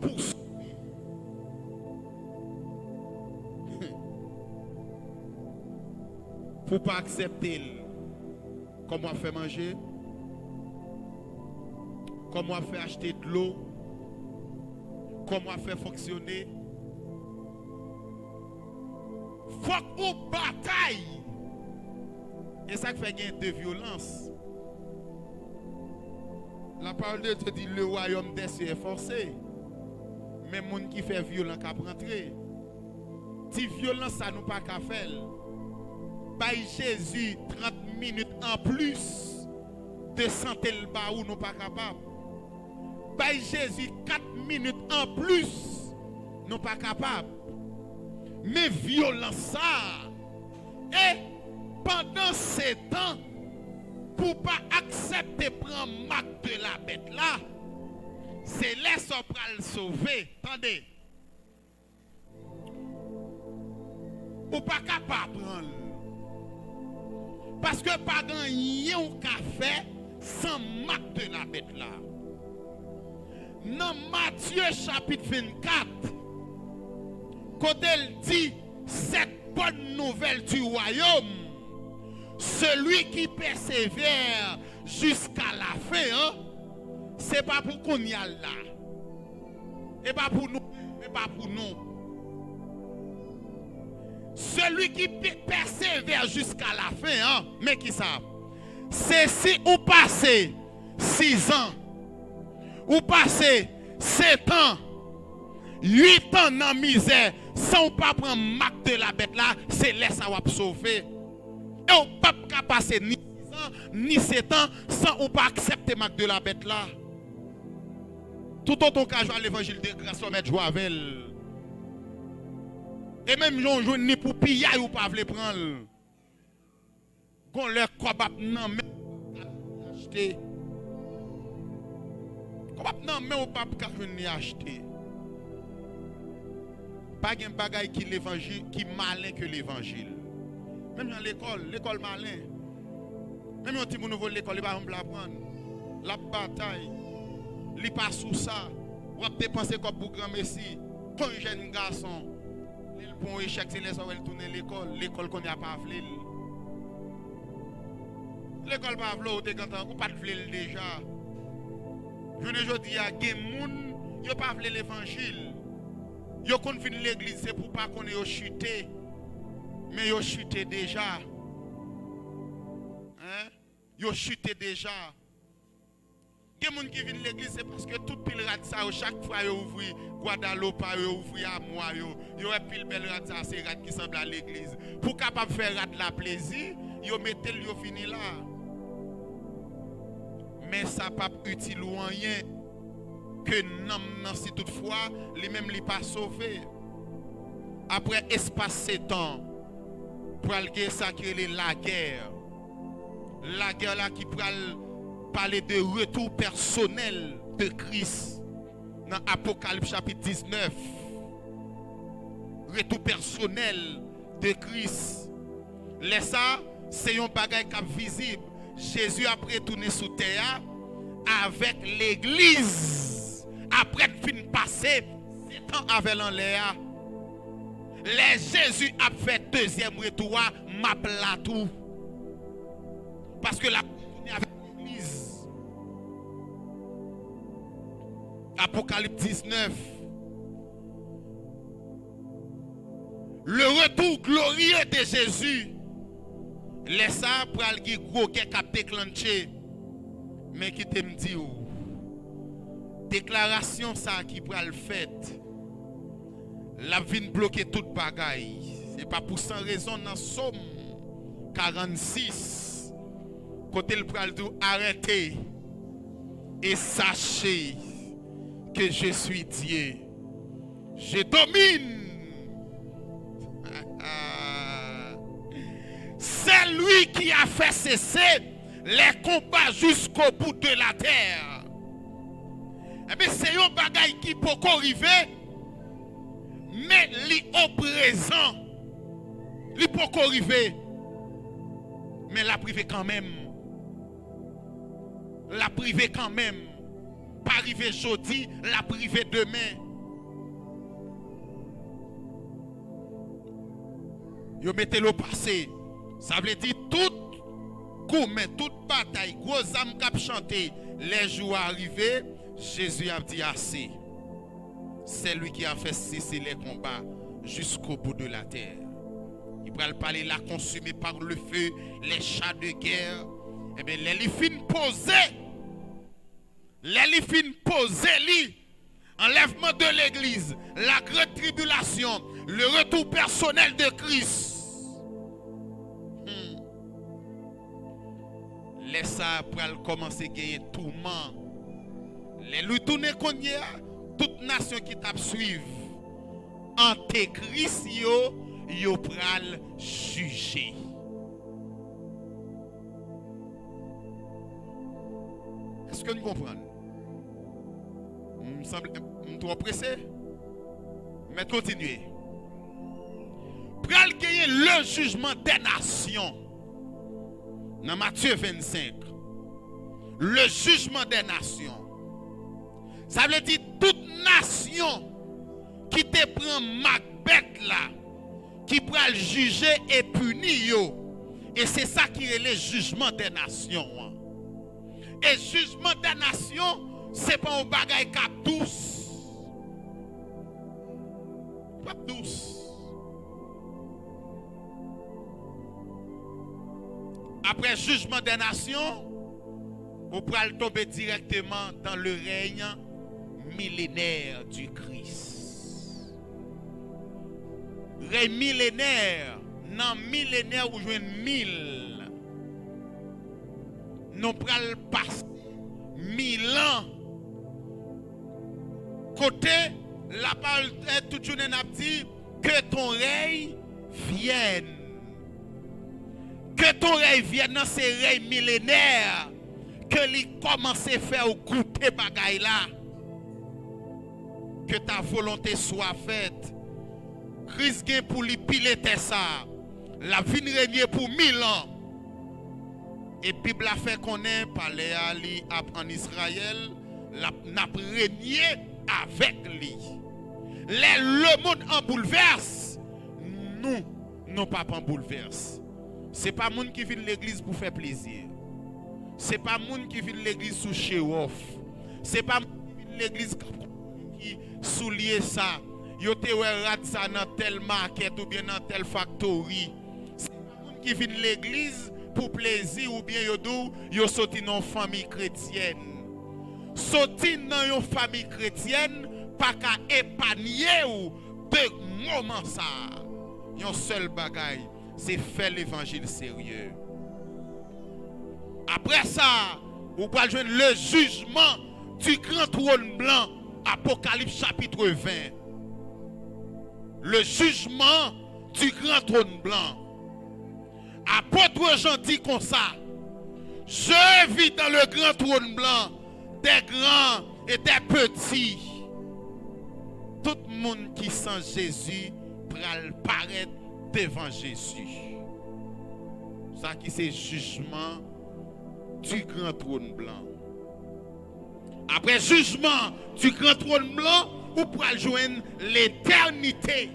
Pour sauver. Pour pas accepter comment faire manger, comment faire acheter de l'eau, comment faire fonctionner. Faut qu'on bataille. Et ça fait gagner de violence. La parole de Dieu dit le royaume des cieux est forcé. Mais les gens qui fait violence qu'à rentrer. Si violence ça nous pas qu'à faire. By Jésus 30 minutes en plus de santé le bas ou nous pas capable. By Jésus 4 minutes en plus nous pas capable. Mais violence ça et pendant ces temps pour pas accepter prendre marque de la bête là, c'est laisse on le sauver. Attendez. Ou pas capable prendre. Parce que pas grand café sans marque de la bête là. Dans Matthieu chapitre 24, quand elle dit cette bonne nouvelle du royaume, celui qui persévère jusqu'à la fin, c'est pas pour qu'on y aille là. Et pas pour nous, et pas pour nous. Celui qui persévère jusqu'à la fin, mais qui ça? C'est si vous passez 6 ans, ou passez 7 ans, 8 ans dans la misère, sans pas prendre marque de la bête là, c'est là ça va sauver. Et on ne peut pas passer ni 6 ans, ni 7 ans sans ou pas accepter marque de la bête là. Tout autant qu'à jouer l'évangile de grâce, on met joie avec elle. Et même si on joue ni pour piller ou pas vle prendre. Qu'on leur combat non mais acheter. Combat non mais ou pas venir acheter. Pas un bagage qui l'évangile qui malin que l'évangile. Même dans l'école malin. Même un petit nouveau l'école il va pas apprendre. La bataille, il passe sous ça. On va dépenser comme pour grand messie. Quand un jeune garçon, il bon échec c'est les il tourne l'école qu'on a pas vle. L'école pas vle ou te content ou pas vle déjà. Je ne dis à gen moun, yo pas vle l'évangile. Yo kon fin l'église c'est pour pas qu'on ait chuté. Mais yo chuté déjà. Hein? Yo chuté déjà. Gen moun qui vient l'église c'est parce que tout pile rat ça chaque fois yo ouvri Guadeloupe yo ouvri à moi yo pile belle rat ça c'est rat qui semble à l'église. Pour capable faire rat la plaisir, yo mettel yo fini là. Mais ça pas utile ou rien que non si toutefois les mêmes li pas sauvé. Après espace 7 ans pour aller sacrer la guerre. La guerre là qui pral parler de retour personnel de Christ dans Apocalypse chapitre 19. Retour personnel de Christ. Laisse ça, c'est un bagage qui est visible. Jésus a retourné sous terre avec l'église. Après fin passé, 7 ans avec l'enlèa. Les Jésus a fait deuxième retour, m'a platou. Parce que la avec l'église. Apocalypse 19. Le retour glorieux de Jésus. Laisse ça pour aller gros qui a déclenché. Mais qui te me dit déclaration ça qui pour le fait. La vie bloquer toute bagaille. C'est pas pour sans raison dans Somme 46. Côté le pral dit arrêtez et sachez que je suis Dieu. Je domine. C'est lui qui a fait cesser les combats jusqu'au bout de la terre. Eh bien, c'est un bagage qui peut arriver, mais li au présent, li peut arriver, mais la privé quand même. La privé quand même. Pas arriver jeudi, la privé demain. Yo mettez le passé. Ça veut dire tout coup, mais toute bataille, gros âme cap chanter, les jours arrivés, Jésus a dit assez. C'est lui qui a fait cesser les combats jusqu'au bout de la terre. Il va parler là consumé par le feu, les chats de guerre. Eh bien, les fin posés. Les fin posés, enlèvement de l'église, la grande tribulation, le retour personnel de Christ. Les ça pour commencer à gagner tourment. Les lui tourner qu'on y a, toute nation qui t'a suivre. Antéchrist yo pral juger. Est-ce que nous comprenons? Me semble trop pressé. Mais continuez. Pral gagner le jugement des nations. Dans Matthieu 25, le jugement des nations. Ça veut dire toute nation qui te prend Macbeth là, qui peut le juger et punir. Et c'est ça qui est le jugement des nations. Et le jugement des nations, ce n'est pas un bagage cap douce. Pas douce. Après le jugement des nations, vous pourrez tomber directement dans le règne millénaire du Christ. Règne millénaire, non millénaire où je 1000. nous pral passer 1000 ans. Côté, la parole est toute journée n'a dit que ton règne vienne. Que ton règne vienne dans ces règnes millénaires. Que lui commence à faire goûter bagaille là. Que ta volonté soit faite. Christ gagne pour lui piloter ça. La vie régner pour 1000 ans. Et Bible a fait qu'on est parlé à lui en Israël, n'a régné avec lui. Le monde en bouleverse, nous, non pas en bouleverse. Ce n'est pas le monde qui vient de l'église pour faire plaisir. Ce n'est pas le monde qui vient de l'église sous show-off. Ce n'est pas le monde qui vient de l'église qui soulier ça. Yo te rat ça dans tel market ou bien dans tel factory. C'est pas le monde qui vient de l'église pour plaisir ou bien yo sorti dans une famille chrétienne. Sorti dans une famille chrétienne, pas qu'à épargner ou de moment ça. Yon seul bagaille, c'est faire l'évangile sérieux. Après ça, vous pouvez joindre le jugement du grand trône blanc, Apocalypse chapitre 20. Le jugement du grand trône blanc. Apôtre Jean dit comme ça. Je vis dans le grand trône blanc des grands et des petits. Tout le monde qui sent Jésus pral paraître devant Jésus. Ça qui c'est jugement du grand trône blanc. Après jugement du grand trône blanc, vous pourrez joindre l'éternité.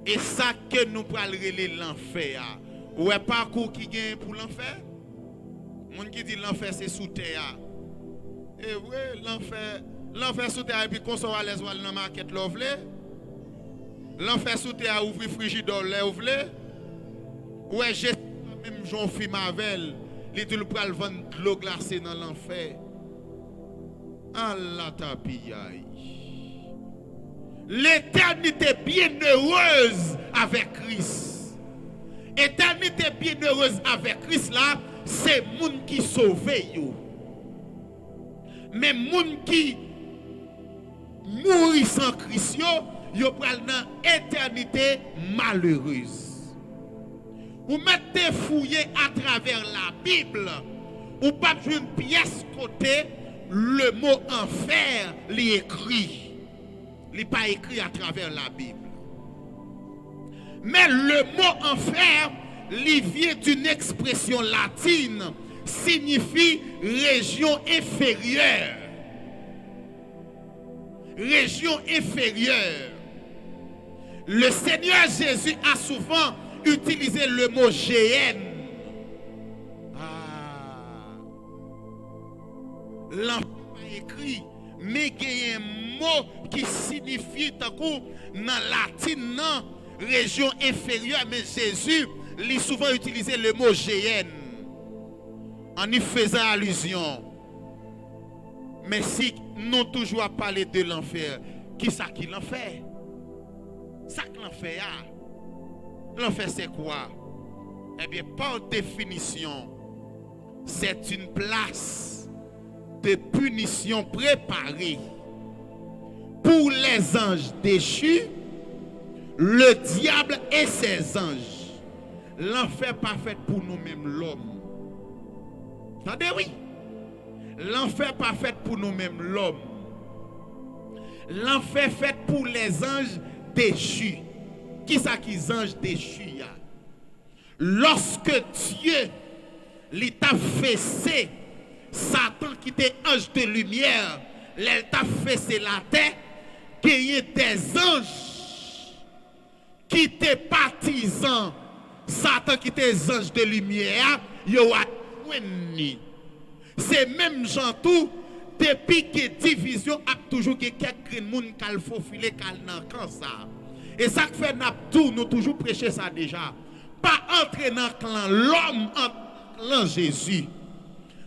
Et ça que nous pourrons relayer l'enfer. Ou est parcours qui gagne pour l'enfer? Moun qui dit l'enfer c'est sous terre. Et oui, l'enfer sous terre et puis qu'on soit à l'aise dans la market l'ouvre. L'enfer sous terre ouvrir frigidaire l'ouvre. Ouais, j'ai même Jean Fi Mavel, il dit le pral vendre de l'eau glacée dans l'enfer. Allah tapiyaï. L'éternité bienheureuse avec Christ. Éternité bienheureuse avec Christ là, c'est moun qui sauve yo. Mais moun qui mourit sans Christ yo pral dans éternité malheureuse. Vous mettez fouillé à travers la Bible, ou pas une pièce côté le mot enfer l'est écrit. Il n'est pas écrit à travers la Bible. Mais le mot enfer, il vient d'une expression latine, signifie région inférieure. Région inférieure. Le Seigneur Jésus a souvent utilisé le mot géhenne. L'enfer pas écrit, mais il y a un mot qui signifie dans la latine, région inférieure, mais Jésus a souvent utilisé le mot géhenne en y faisant allusion. Mais si nous toujours parlé de l'enfer, qui ça qui l'enfer? Ça que l'enfer a. L'enfer c'est quoi? Eh bien, par définition, c'est une place de punition préparée pour les anges déchus, le diable et ses anges. L'enfer pas fait pour nous-mêmes l'homme. Attendez, oui. L'enfer pas fait pour nous-mêmes l'homme. L'enfer fait pour les anges déchus. Qui ça qui anges déchus? Lorsque Dieu t'a fessé, Satan qui était ange de lumière, il t'a fessé la terre, qu'il y a des anges qui étaient partisans, Satan qui était ange de lumière, il a c'est même gens tout, depuis que division a toujours quelques gens qui ont faufilé dans ça. Et ça fait tout, nous toujours prêcher ça déjà. Pas entrer dans le clan l'homme, en clan Jésus.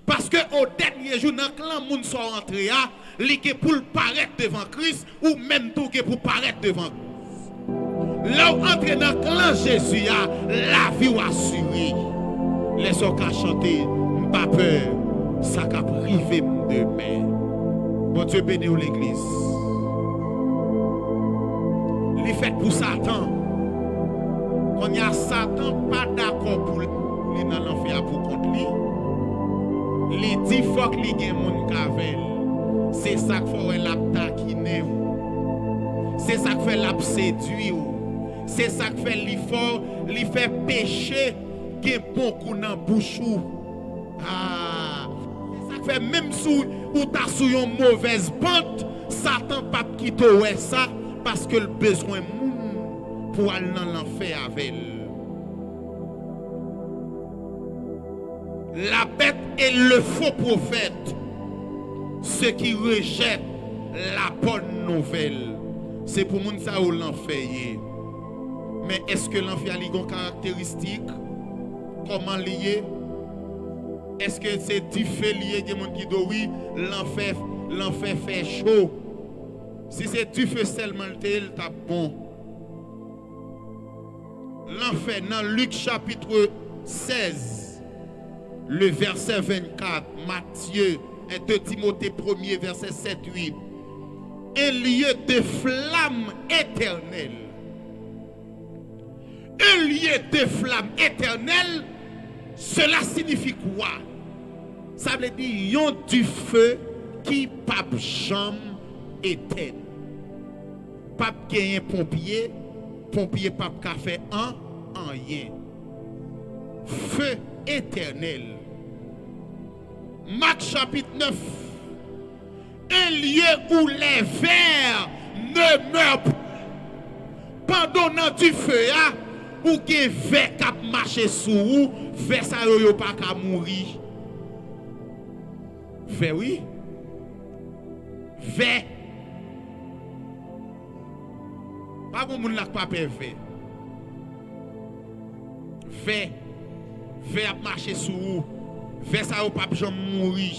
Parce que au dernier jour, dans le clan, moun sont entrés, li pour paraître devant Christ, ou même tout pour paraître devant Christ. Là où entrer dans le clan Jésus, la vie est assurée. Laissons qu'à chanter. Pas peur, ça qu'a privé demain. Bon Dieu bénit l'église. Les fait pour Satan. Quand il y a Satan pas d'accord pour lui dans l'enfer pour contre lui. Il dit faut qu'il y ait mon cavel. C'est ça qu'il faut l'attaquer. C'est ça qui fait la séduire. C'est ça qui fait l'effort, il fait pécher qui est beaucoup dans la bouche. Ah, c'est ça qui fait même si ou t'as sur une mauvaise pente, Satan pas quitter ça parce que le besoin pour aller dans l'enfer avec elle. La bête est le faux prophète, ceux qui rejettent la bonne nouvelle. C'est pour moun ça ou l'enfer. Mais est-ce que l'enfer a une caractéristique? Comment lié? Est-ce que c'est du feu lié? Il y a des gens qui disent oui, l'enfer fait chaud. Si c'est du feu seulement, il tape bon. L'enfer, dans Luc chapitre 16, le verset 24, Matthieu et 2 Timothée 1er, verset 7-8. Un lieu de flamme éternelle. Un lieu de flamme éternelle, cela signifie quoi? Ça veut dire yon du feu qui pape jambe éteint. Pape gagne pompier, pompier pape ka fait en rien. Feu éternel. Marc chapitre 9. Un lieu où les vers ne meurent pas. Pendant du feu, ou que vers cap marcher sous ou, vers ça yo pas qu'à mourir. Vers oui. Vers. Pas bon moun la pas vers. Vers marcher sous ou, vers ça yo pas besoin mourir.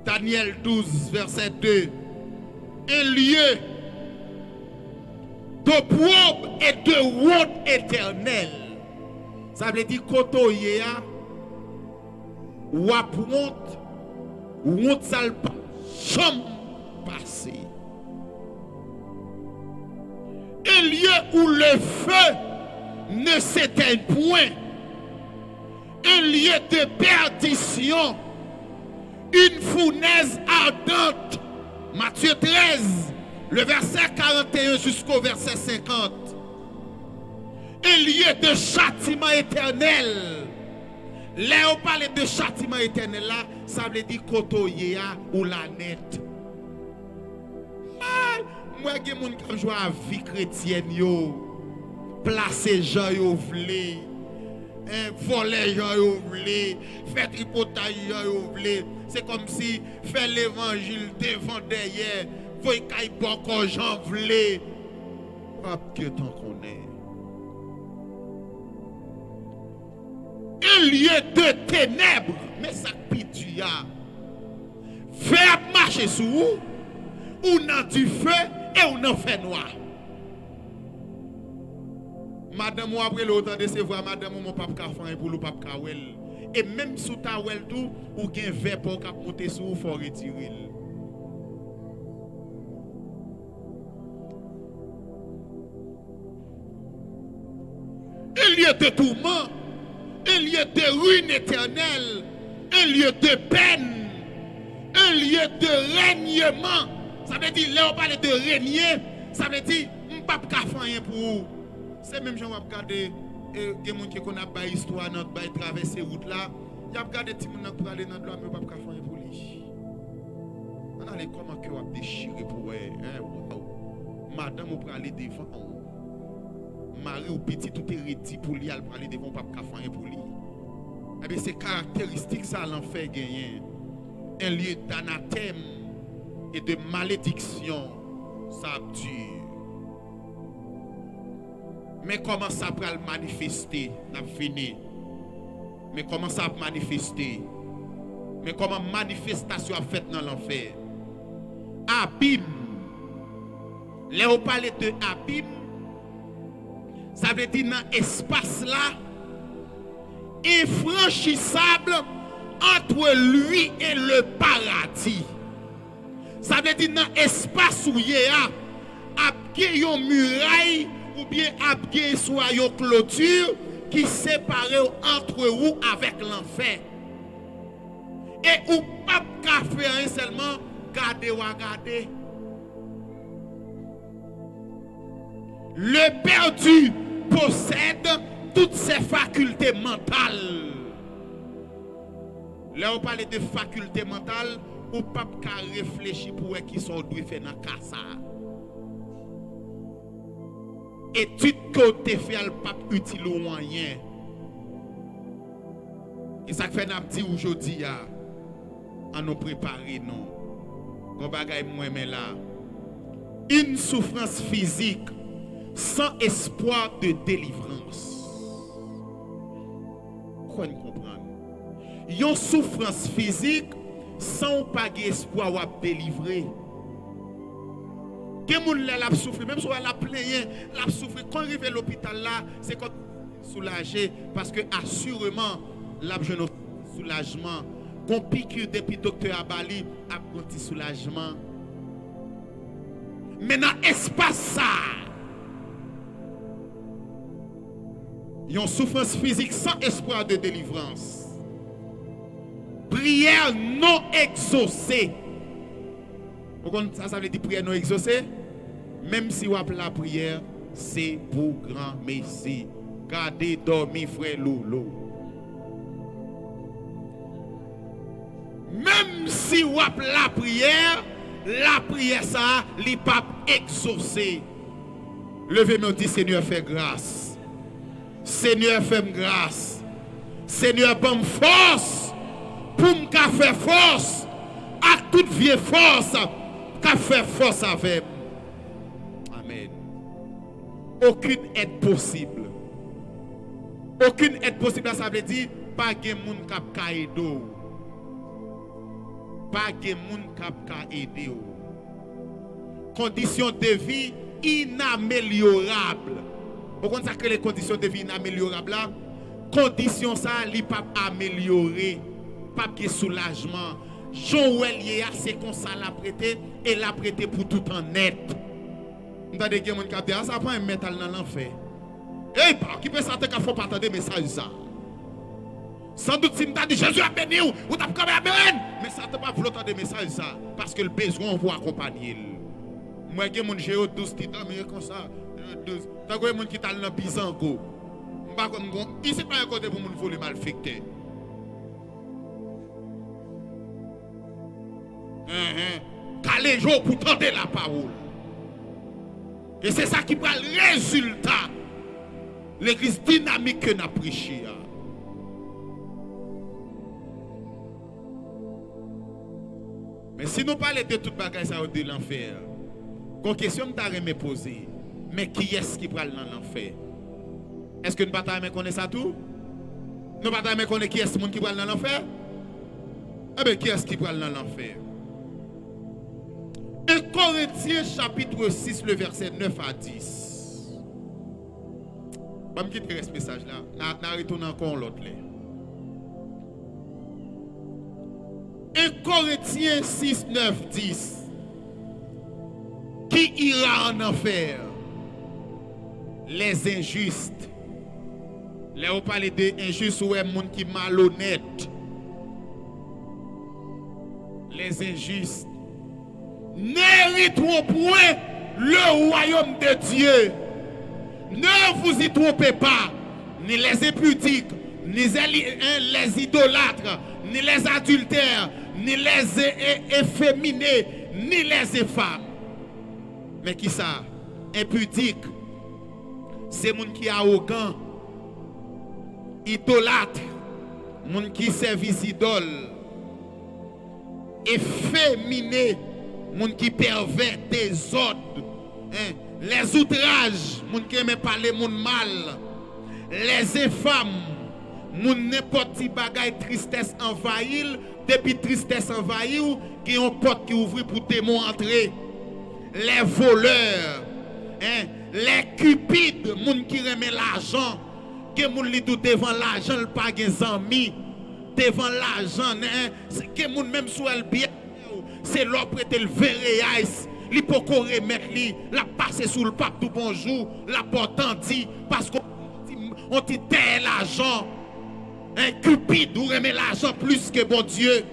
Daniel 12, verset 2. Un lieu de probe et de honte éternelle. Ça veut dire koto yea ou honte sale pas jamais passé. Un lieu où le feu ne s'éteint point. Un lieu de perdition. Une fournaise ardente. Matthieu 13, le verset 41 jusqu'au verset 50. Un lieu de châtiment éternel. Là, on parle de châtiment éternel, là, ça veut dire kotoyea ou la net. Moi, je suis qui joue à vie chrétienne, placer gens, vle, voler gens, faire tripotage gens, c'est comme si faire l'évangile devant derrière, voyez qu'il y a beaucoup de gens vle. Pas que tant qu'on est. Un lieu de ténèbres, mais ça pitu ya. Faire marcher sous vous, ou dans du feu et ou dans fait noir. Madame ou après l'autre de se voir madame ou mon papa faire pour le papa wel. Et même sous ta wel tout ou gen verre pour cap monter sous ou faut retirer. Un lieu de tourment, un lieu de ruine éternelle, un lieu de peine, un lieu de règnement. Ça veut dire, là on parle de régner, ça veut dire, on ne peut pas faire rien pour vous. C'est même gens qui regarder des gens qui connaissent pas histoire, notre bail traverser route là, il y a regardé des gens qui aller dans le droit, mais pas faire rien pour lui. On a les comment que on déchirer pour madame ou pour aller devant. Marie ou petit tout est réti pour lui aller devant pas faire rien pour lui. Eh bien, c'est caractéristique ça l'enfer gagné. Un lieu d'anathème et de malédiction, ça dure. Mais comment ça peut le manifester? N'a fini. Mais comment ça peut manifester? Mais comment manifestation a fait dans l'enfer? Abîme. Là on parle de abîme. Ça veut dire dans l'espace là, infranchissable entre lui et le paradis. Ça veut dire dans l'espace où il y a une muraille ou bien soit une clôture qui sépare entre vous avec l'enfer. Et ou pas qu'à faire seulement garder ou garder. Le perdu possède toutes ses facultés mentales. Là, on parle de facultés mentales, ou pas qu'à réfléchir pour qui sont doit faire dans casa. Étude que tu fais, le pape utile ou moyen. Et ça fait un petit aujourd'hui, à nous préparer, non. Qu'on bagaille moins mais là. Une souffrance physique sans espoir de délivrance. Quoi nous comprendre? Une souffrance physique sans pas espoir de délivrer. Quel monde l'a souffert, même si elle a plaigné, l'a souffert. Quand arrive à l'hôpital là, c'est comme soulagé parce que assurément l'a besoin de soulagement. Qu'on piqûre depuis docteur Abali a un petit soulagement. Mais dans l'espace ça, il y a une souffrance physique sans espoir de délivrance. Prière non exaucée. Ça veut dire prière non exaucée. Même si vous appelez la prière, c'est pour grand merci. Gardez dormir frère Loulou. Même si vous appelez la prière ça, n'est pas exaucée. Levez-moi dit Seigneur fais grâce. Seigneur fais grâce. Seigneur bonne force pour me faire force à toute vieille force qu'a fait force avec. Amen. Aucune aide possible. Aucune aide possible, ça veut dire pas de monde qui aider. Pas de monde qui aider. Conditions de vie inaméliorables. Pourquoi ça que les conditions de vie inaméliorables là? Conditions ça, li pas améliorer, pas de soulagement. Joël c'est comme ça l'a prêté et l'a prêté pour tout en net. Vous avez des gens qui disent ça prend un métal dans l'enfer. Eh, qui peut s'attendre qu'il faut pas attendre des messages ça. Sans doute si nous dit Jésus a béni ou t'as comme amen, mais ça ne pas vouloir des messages ça parce que le besoin pour accompagner. Moi j'ai mon géo 12 titans mais comme ça 12. T'as quoi monde qui t'a dans Bizango. Pas comme ici pas un côté pour mon voler mal affecté. Calé jour pour tendre la parole. Et c'est ça qui prend le résultat. L'église dynamique que nous avons prêché. Mais si nous parlons de toute bagaille ça de l'enfer, une question que me poser, mais qui est-ce qui prend dans l'enfer? Est-ce que nous ne pouvons pas connaître ça tout? Nous ne pouvons pas connaître qui est-ce qui prend dans l'enfer? Eh bien, qui est-ce qui prend dans l'enfer? 1 Corinthiens chapitre 6, le verset 9 à 10. Je vais quitter ce message là. Je retourne encore l'autre. 1 Corinthiens 6, 9, 10. Qui ira en enfer? Les injustes. Là, on parle des injustes ou des gens qui sont malhonnêtes. Les injustes n'hériteront point le royaume de Dieu. Ne vous y trompez pas, ni les impudiques, ni les idolâtres, ni les adultères, ni les efféminés, ni les infâmes. Mais qui ça? Impudique, c'est les gens qui sont arrogants, idolâtres, les gens qui servent idoles, efféminés, les gens qui pervertent des ordres, les outrages, les gens qui aiment parler les gens mal, les infâmes, les gens n'importe qui bagaille tristesse envahir, depuis tristesse envahir, qui ont porte qui ouvre pour démon entrer, les voleurs, les cupides, les gens qui aiment l'argent, Gen moun li tout devant l'argent, le pas gen zanmi. Devant l'argent, gen moun même sou el bien. C'est l'or prêter le verre li poko remettre li, la passer sous le pape tout bonjour, la porte dit parce qu'on dit tel l'argent. Un cupide ou remet l'argent plus que bon Dieu.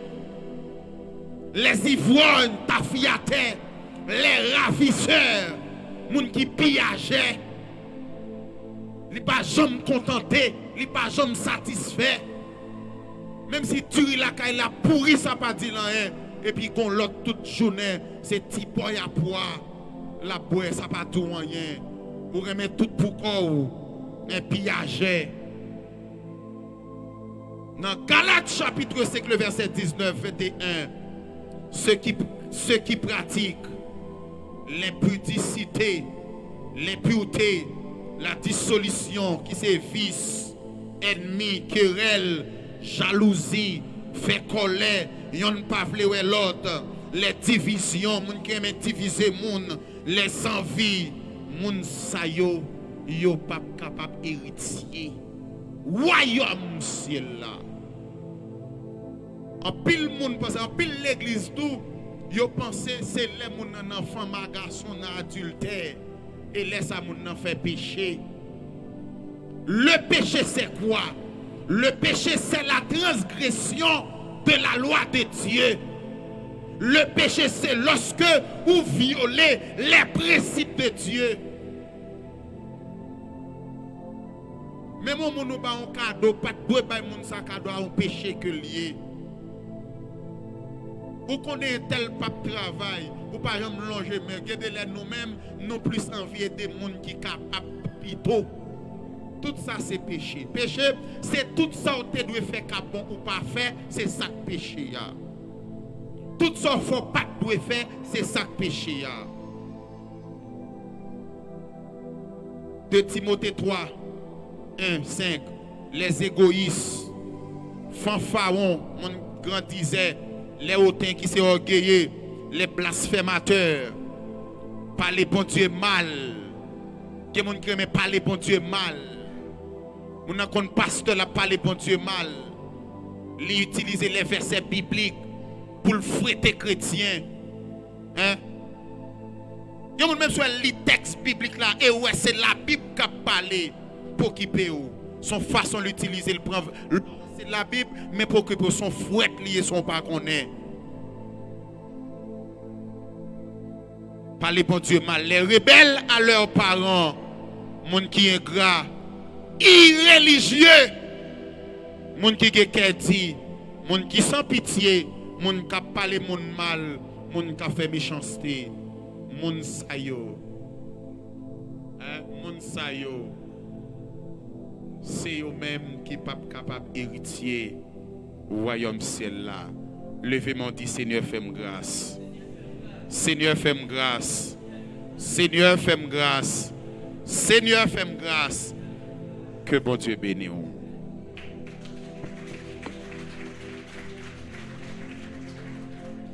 Les ivrognes tafiataient, les ravisseurs, moun qui pillageaient. Li pas jamais contenté, li pas jamais satisfait. Même si tu la caille la pourri ça pas dit rien. Et puis qu'on l'autre toute journée, c'est petit boy à poire. La boue ça pas tout rien. Ou remet tout pour corps, un pillager. Dans Galates chapitre 5 le verset 19 21, ceux qui pratiquent l'impudicité, l'impureté, la dissolution, qui c'est vice, ennemi, querelle, jalousie, fait colère, yon pas vle l'autre, les divisions, moun qui aime diviser moun, les envies, moun sa yo pas capable héritier. Royaume ciel là. En pile moun pense, en pile l'église tout, yo pense c'est les moun nan enfant ma garçon nan adultère et laisse ça moun nan fait péché. Le péché c'est quoi? Le péché c'est la transgression de la loi de Dieu. Le péché c'est lorsque vous violez les principes de Dieu. Même si nous avons un cadeau, pas de cadeau à un péché que lié. Vous connaissez tel pape travail, vous ne pouvez pas mélanger, mais regardez nous-mêmes, nous plus envie des gens qui sont capables de tout ça c'est péché. Péché, c'est tout ça que tu dois faire bon ou pas faire, c'est ça que péché. Tout ça qu'il ne faut pas faire, c'est ça que péché. 2 Timothée 3. 1, 5. Les égoïstes, fanfarons, mon grand disait, les hautains qui sont orgueilleux, les blasphémateurs, parler bon Dieu mal. Que mon qui aime parler bon Dieu mal. Mon akon pasteur la parler bon Dieu mal. Li utiliser les versets bibliques pour le fouetter chrétien. Hein? Yo mon même soit li texte biblique là et ouais c'est la Bible qui parle. Pour occuper son façon d'utiliser c'est la Bible mais pour occuper son fouet lié son pas connaît. Parlez bon Dieu mal les rebelles à leurs parents, monde qui est ingrat, irréligieux, monde qui est dit, monde qui sans pitié, monde qui parle monde mal, monde qui fait méchanceté, monde sayo. Hein, monde sayo. C'est eux-mêmes qui ne sont pas capables d'héritier au royaume ciel là. Levez-moi, dit Seigneur, fais-moi grâce. Seigneur, fais-moi grâce. Seigneur, fais-moi grâce. Seigneur, fais-moi grâce. Que bon Dieu bénisse.